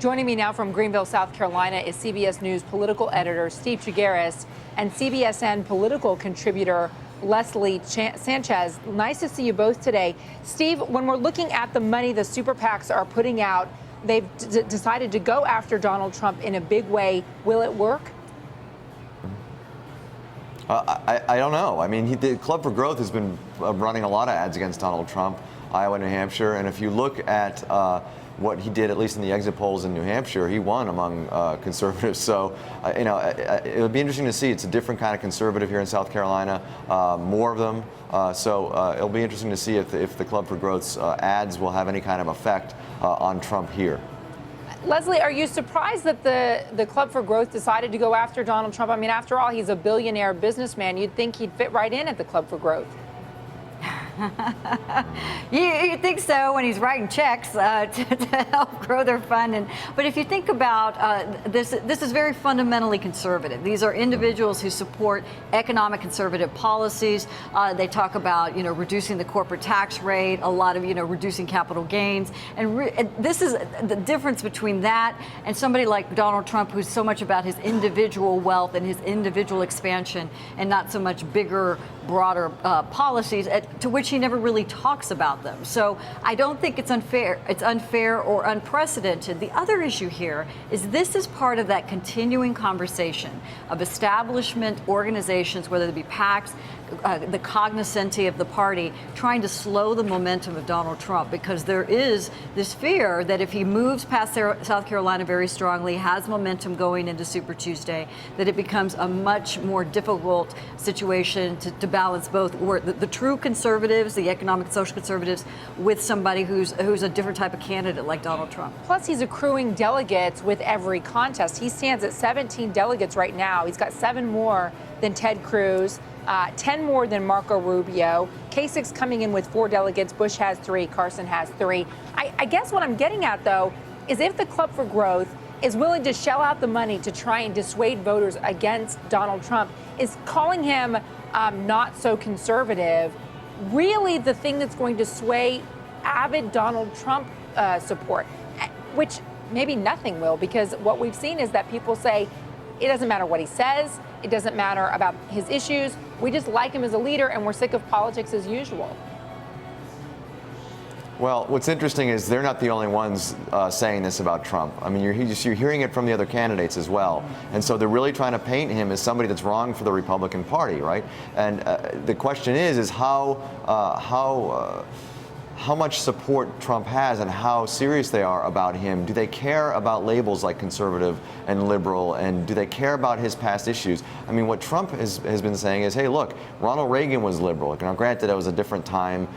Joining me now from Greenville, South Carolina is CBS News political editor Steve Chaggaris and CBSN political contributor Leslie Sanchez. Nice to see you both today. Steve, when we're looking at the money the super PACs are putting out, they've decided to go after Donald Trump in a big way. Will it work? I don't know. I mean, the Club for Growth has been running a lot of ads against Donald Trump, Iowa, New Hampshire, and if you look at what he did, at least in the exit polls in New Hampshire, he won among conservatives. So, it would be interesting to see. It's a different kind of conservative here in South Carolina, more of them. It'll be interesting to see if the Club for Growth's ads will have any kind of effect on Trump here. Leslie, are you surprised that the Club for Growth decided to go after Donald Trump? I mean, after all, he's a billionaire businessman. You'd think he'd fit right in at the Club for Growth. You think so when he's writing checks to help grow their fund. But if you think about this is very fundamentally conservative. These are individuals who support economic conservative policies. They talk about reducing the corporate tax rate, a lot of reducing capital gains, and this is the difference between that and somebody like Donald Trump, who's so much about his individual wealth and his individual expansion, and not so much bigger, broader policies to which he never really talks about them. So I don't think it's unfair. It's unfair or unprecedented. The other issue here is this is part of that continuing conversation of establishment organizations, whether they be PACs, the cognoscenti of the party, trying to slow the momentum of Donald Trump, because there is this fear that if he moves past South Carolina very strongly, has momentum going into Super Tuesday, that it becomes a much more difficult situation to balance both the true conservatives, the economic and social conservatives, with somebody who's a different type of candidate like Donald Trump. Plus, he's accruing delegates with every contest. He stands at 17 delegates right now. He's got 7 more than Ted Cruz. 10 more than Marco Rubio. Kasich's coming in with 4 delegates. Bush has 3. Carson has 3. I guess what I'm getting at, though, is if the Club for Growth is willing to shell out the money to try and dissuade voters against Donald Trump, is calling him not so conservative really the thing that's going to sway avid Donald Trump support, which maybe nothing will, because what we've seen is that people say it doesn't matter what he says. It doesn't matter about his issues. We just like him as a leader, and we're sick of politics as usual. Well, what's interesting is they're not the only ones saying this about Trump. I mean, you're hearing it from the other candidates as well. And so they're really trying to paint him as somebody that's wrong for the Republican Party, right? And the question is how much support Trump has and how serious they are about him. Do they care about labels like conservative and liberal, and do they care about his past issues? I mean, what Trump has been saying is, hey, look, Ronald Reagan was liberal. Now, granted, it was a different time.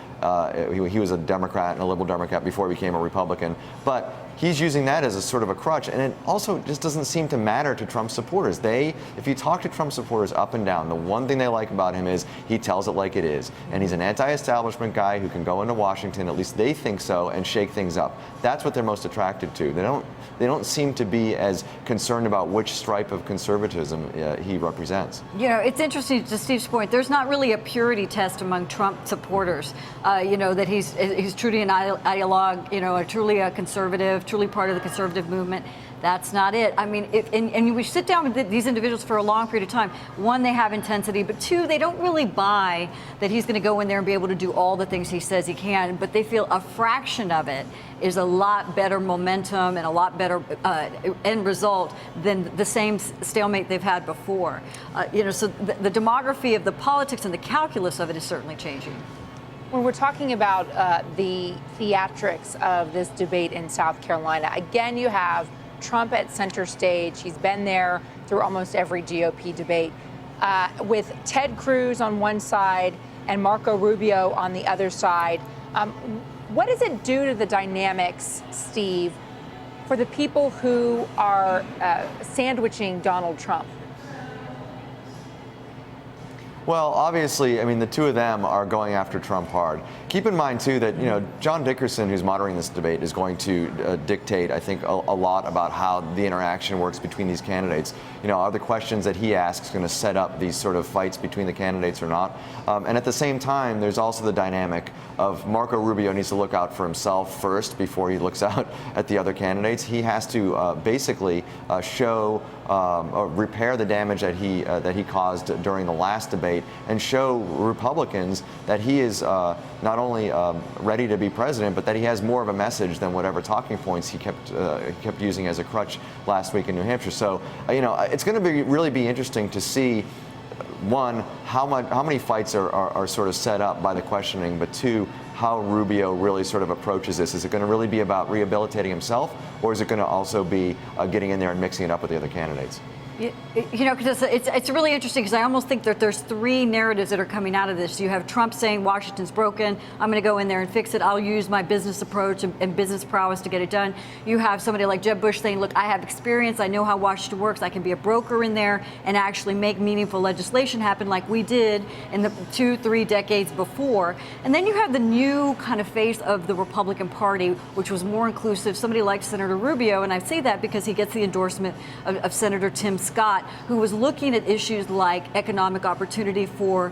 He was a Democrat and a liberal Democrat before he became a Republican. But he's using that as a sort of a crutch, and it also just doesn't seem to matter to Trump supporters. If you talk to Trump supporters up and down, the one thing they like about him is he tells it like it is, and he's an anti-establishment guy who can go into Washington, at least they think so, and shake things up. That's what they're most attracted to. They don't seem to be as concerned about which stripe of conservatism he represents. It's interesting, to Steve's point, there's not really a purity test among Trump supporters. That he's truly an ideologue, truly a conservative, truly part of the conservative movement. That's not it. I mean, and we sit down with these individuals for a long period of time. One, they have intensity, but 2, they don't really buy that he's going to go in there and be able to do all the things he says he can, but they feel a fraction of it is a lot better momentum and a lot better end result than the same stalemate they've had before. So the demography of the politics and the calculus of it is certainly changing. When we're talking about the theatrics of this debate in South Carolina, again, you have Trump at center stage. He's been there through almost every GOP debate, with Ted Cruz on one side and Marco Rubio on the other side. What does it do to the dynamics, Steve, for the people who are sandwiching Donald Trump? Well, obviously, I mean, the 2 of them are going after Trump hard. Keep in mind, too, that, John Dickerson, who's moderating this debate, is going to dictate, I think, a lot about how the interaction works between these candidates. Are the questions that he asks going to set up these sort of fights between the candidates or not? And at the same time, there's also the dynamic of Marco Rubio needs to look out for himself first before he looks out at the other candidates. He has to basically show or repair the damage that he caused during the last debate and show Republicans that he is not only ready to be president, but that he has more of a message than whatever talking points he kept using as a crutch last week in New Hampshire. So, it's going to really be interesting to see, one, how many fights are sort of set up by the questioning, but two, how Rubio really sort of approaches this. Is it going to really be about rehabilitating himself, or is it going to also be getting in there and mixing it up with the other candidates? Because it's really interesting, because I almost think that there's three narratives that are coming out of this. You have Trump saying Washington's broken, I'm going to go in there and fix it, I'll use my business approach and business prowess to get it done. You have somebody like Jeb Bush saying, look, I have experience, I know how Washington works, I can be a broker in there and actually make meaningful legislation happen like we did in the 2-3 decades before. And then you have the new kind of face of the Republican Party, which was more inclusive, somebody like Senator Rubio, and I say that because he gets the endorsement of Senator Tim Scott, who was looking at issues like economic opportunity for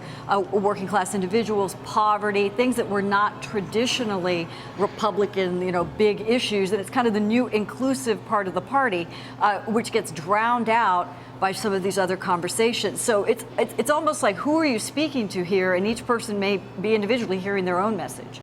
working class individuals, poverty, things that were not traditionally Republican, big issues. And it's kind of the new inclusive part of the party, which gets drowned out by some of these other conversations. So it's almost like, who are you speaking to here? And each person may be individually hearing their own message.